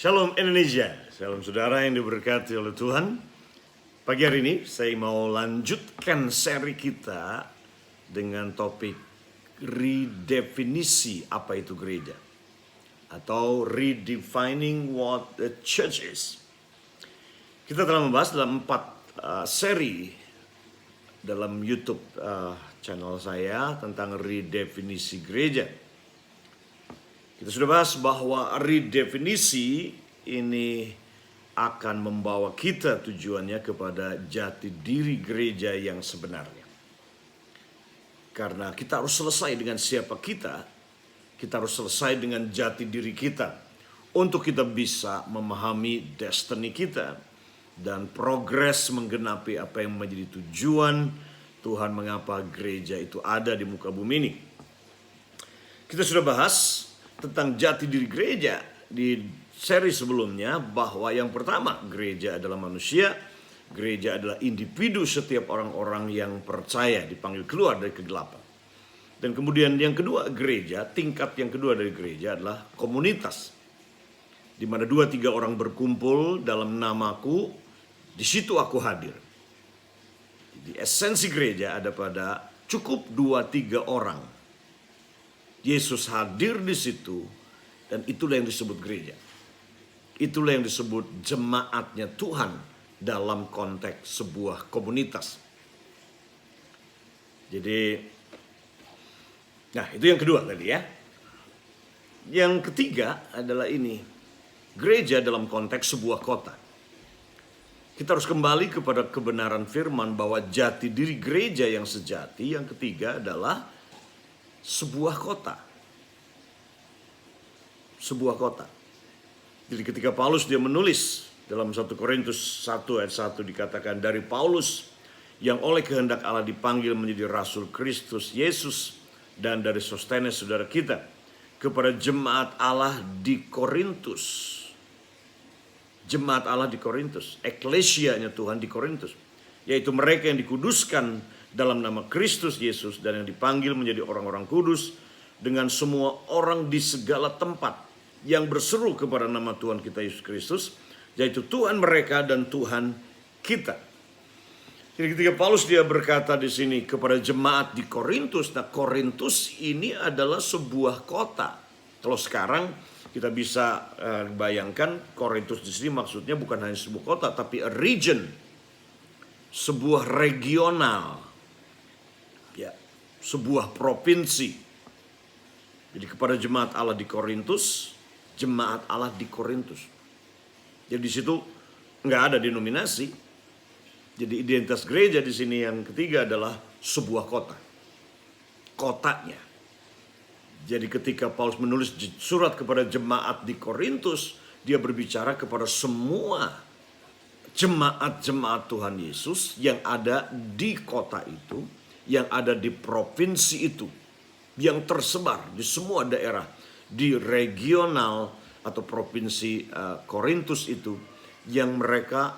Shalom Indonesia, shalom saudara yang diberkati oleh Tuhan. Pagi hari ini saya mau lanjutkan seri kita dengan topik redefinisi apa itu gereja, atau redefining what the church is. Kita telah membahas dalam 4 seri dalam YouTube channel saya tentang redefinisi gereja. Kita sudah bahas bahwa redefinisi ini akan membawa kita tujuannya kepada jati diri gereja yang sebenarnya. Karena kita harus selesai dengan siapa kita harus selesai dengan jati diri kita untuk kita bisa memahami destiny kita dan progres menggenapi apa yang menjadi tujuan Tuhan mengapa gereja itu ada di muka bumi ini. Kita sudah bahas tentang jati diri gereja di seri sebelumnya, bahwa yang pertama, gereja adalah manusia, gereja adalah individu setiap orang-orang yang percaya dipanggil keluar dari kegelapan. Dan kemudian yang kedua, gereja, tingkat yang kedua dari gereja adalah komunitas, di mana 2-3 orang berkumpul dalam namaku, di situ aku hadir. Di esensi gereja ada pada cukup 2-3 orang. Yesus hadir di situ, dan itulah yang disebut gereja. Itulah yang disebut jemaatnya Tuhan dalam konteks sebuah komunitas. Jadi, nah itu yang kedua tadi ya. Yang ketiga adalah ini, gereja dalam konteks sebuah kota. Kita harus kembali kepada kebenaran firman bahwa jati diri gereja yang sejati, yang ketiga adalah sebuah kota. Sebuah kota. Jadi ketika Paulus dia menulis dalam 1 Korintus 1 ayat 1 dikatakan, dari Paulus yang oleh kehendak Allah dipanggil menjadi Rasul Kristus Yesus, dan dari Sostenes saudara kita, kepada jemaat Allah di Korintus. Jemaat Allah di Korintus, eklesianya Tuhan di Korintus, yaitu mereka yang dikuduskan dalam nama Kristus Yesus dan yang dipanggil menjadi orang-orang kudus, dengan semua orang di segala tempat yang berseru kepada nama Tuhan kita Yesus Kristus, yaitu Tuhan mereka dan Tuhan kita. Jadi ketika Paulus dia berkata di sini kepada jemaat di Korintus, nah Korintus ini adalah sebuah kota. Kalau sekarang kita bisa bayangkan Korintus di sini maksudnya bukan hanya sebuah kota, tapi a region, sebuah regional. Ya, sebuah provinsi. Jadi kepada jemaat Allah di Korintus, jemaat Allah di Korintus. Jadi di situ nggak ada denominasi. Jadi identitas gereja di sini yang ketiga adalah sebuah kota. Kotanya. Jadi ketika Paulus menulis surat kepada jemaat di Korintus, dia berbicara kepada semua jemaat-jemaat Tuhan Yesus yang ada di kota itu, yang ada di provinsi itu, yang tersebar di semua daerah di regional atau provinsi Korintus itu, yang mereka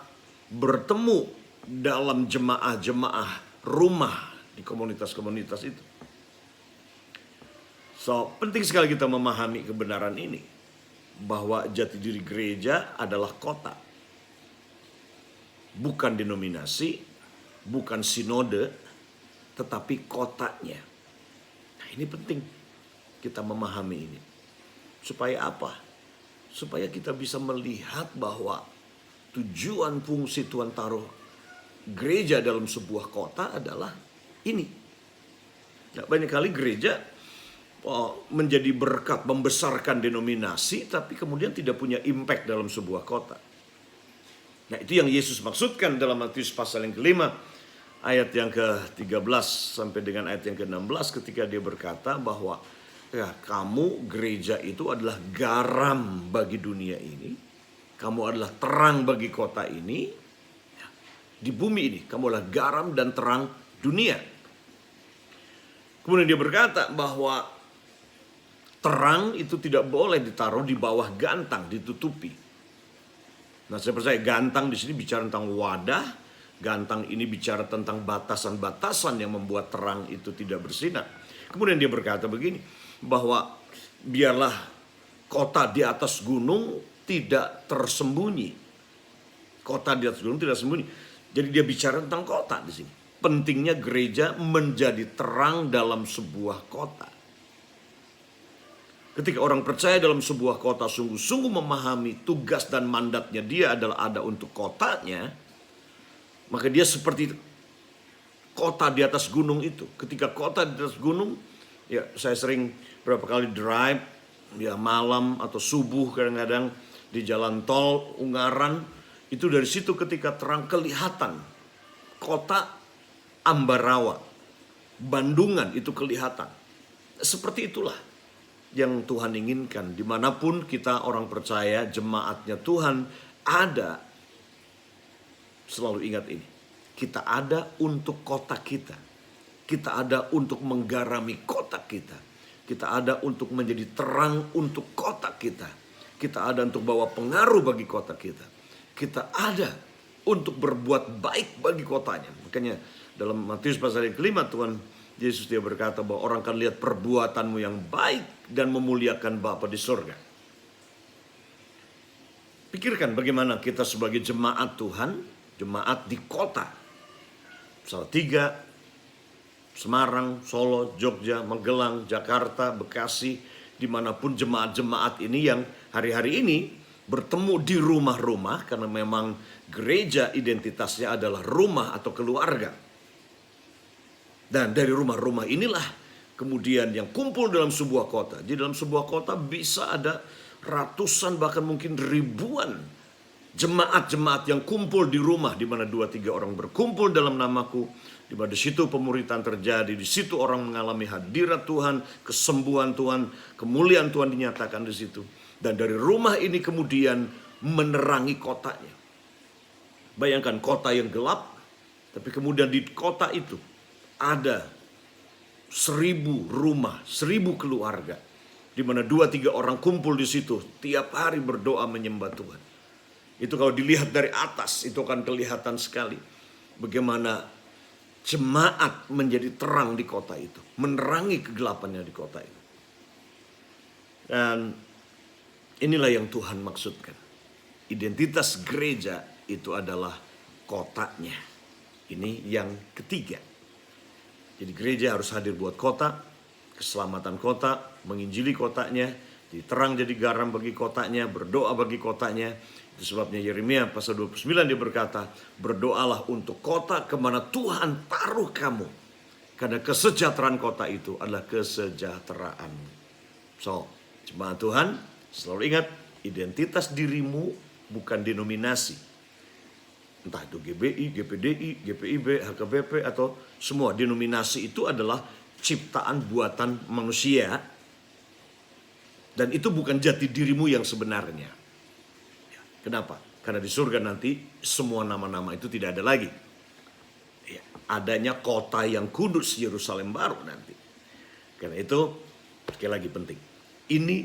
bertemu dalam jemaah-jemaah rumah di komunitas-komunitas itu. So, penting sekali kita memahami kebenaran ini, bahwa jati diri gereja adalah kota, bukan denominasi, bukan sinode, tetapi kotanya. Nah, ini penting kita memahami ini. Supaya apa? Supaya kita bisa melihat bahwa tujuan fungsi Tuhan taruh gereja dalam sebuah kota adalah ini. Nah, banyak kali gereja menjadi berkat, membesarkan denominasi, tapi kemudian tidak punya impact dalam sebuah kota. Nah, itu yang Yesus maksudkan dalam Matius pasal yang kelima, ayat yang ke-13 sampai dengan ayat yang ke-16, ketika dia berkata bahwa ya, kamu gereja itu adalah garam bagi dunia ini, kamu adalah terang bagi kota ini, ya, di bumi ini kamu adalah garam dan terang dunia. Kemudian dia berkata bahwa terang itu tidak boleh ditaruh di bawah gantang, ditutupi. Nah, saya percaya gantang di sini bicara tentang wadah. Gantang ini bicara tentang batasan-batasan yang membuat terang itu tidak bersinar. Kemudian dia berkata begini, bahwa biarlah kota di atas gunung tidak tersembunyi. Kota di atas gunung tidak sembunyi. Jadi dia bicara tentang kota di sini. Pentingnya gereja menjadi terang dalam sebuah kota. Ketika orang percaya dalam sebuah kota sungguh-sungguh memahami tugas dan mandatnya dia adalah ada untuk kotanya, maka dia seperti kota di atas gunung itu. Ketika kota di atas gunung, ya saya sering berapa kali drive, ya malam atau subuh kadang-kadang di jalan tol Ungaran, itu dari situ ketika terang kelihatan kota Ambarawa, Bandungan itu kelihatan. Seperti itulah yang Tuhan inginkan. Dimanapun kita orang percaya, jemaatnya Tuhan ada. Selalu ingat ini. Kita ada untuk kota kita. Kita ada untuk menggarami kota kita. Kita ada untuk menjadi terang untuk kota kita. Kita ada untuk bawa pengaruh bagi kota kita. Kita ada untuk berbuat baik bagi kotanya. Makanya dalam Matius pasal yang kelima Tuhan Yesus dia berkata bahwa orang akan lihat perbuatanmu yang baik dan memuliakan Bapa di surga. Pikirkan bagaimana kita sebagai jemaat Tuhan, jemaat di kota. Salatiga, Semarang, Solo, Jogja, Magelang, Jakarta, Bekasi, dimanapun jemaat-jemaat ini yang hari-hari ini bertemu di rumah-rumah, karena memang gereja identitasnya adalah rumah atau keluarga. Dan dari rumah-rumah inilah kemudian yang kumpul dalam sebuah kota. Jadi dalam sebuah kota bisa ada ratusan bahkan mungkin ribuan jemaat-jemaat yang kumpul di rumah, di mana 2-3 orang berkumpul dalam namaku, di mana di situ pemuritan terjadi, di situ orang mengalami hadirat Tuhan, kesembuhan Tuhan, kemuliaan Tuhan dinyatakan di situ. Dan dari rumah ini kemudian menerangi kotanya. Bayangkan kota yang gelap, tapi kemudian di kota itu ada 1000 rumah, 1000 keluarga, di mana 2-3 orang kumpul di situ tiap hari berdoa menyembah Tuhan. Itu kalau dilihat dari atas itu akan kelihatan sekali bagaimana jemaat menjadi terang di kota itu, menerangi kegelapannya di kota itu. Dan inilah yang Tuhan maksudkan. Identitas gereja itu adalah kotanya. Ini yang ketiga. Jadi gereja harus hadir buat kota, keselamatan kota, menginjili kotanya, jadi terang jadi garam bagi kotanya, berdoa bagi kotanya. Itu sebabnya Yeremia pasal 29 dia berkata, berdoalah untuk kota kemana Tuhan taruh kamu. Karena kesejahteraan kota itu adalah kesejahteraanmu. So, jemaat Tuhan, selalu ingat, identitas dirimu bukan denominasi. Entah itu GBI, GPDI, GPIB, HKBP, atau semua denominasi itu adalah ciptaan buatan manusia. Dan itu bukan jati dirimu yang sebenarnya. Kenapa? Karena di surga nanti semua nama-nama itu tidak ada lagi. Ya, adanya kota yang kudus, Yerusalem baru nanti. Karena itu, sekali lagi penting. Ini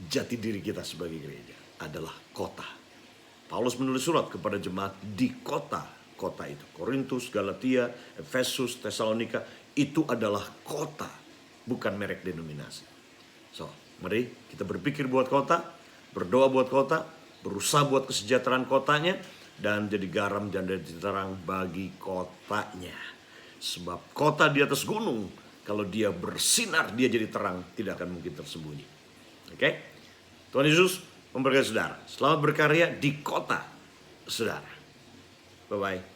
jati diri kita sebagai gereja adalah kota. Paulus menulis surat kepada jemaat di kota itu. Korintus, Galatia, Efesus, Tesalonika, itu adalah kota, bukan merek denominasi. So, mari kita berpikir buat kota, berdoa buat kota, berusaha buat kesejahteraan kotanya, dan jadi garam dan jadi terang bagi kotanya. Sebab kota di atas gunung, kalau dia bersinar, dia jadi terang, tidak akan mungkin tersembunyi. Oke? Tuhan Yesus memberkati saudara. Selamat berkarya di kota saudara. Bye-bye.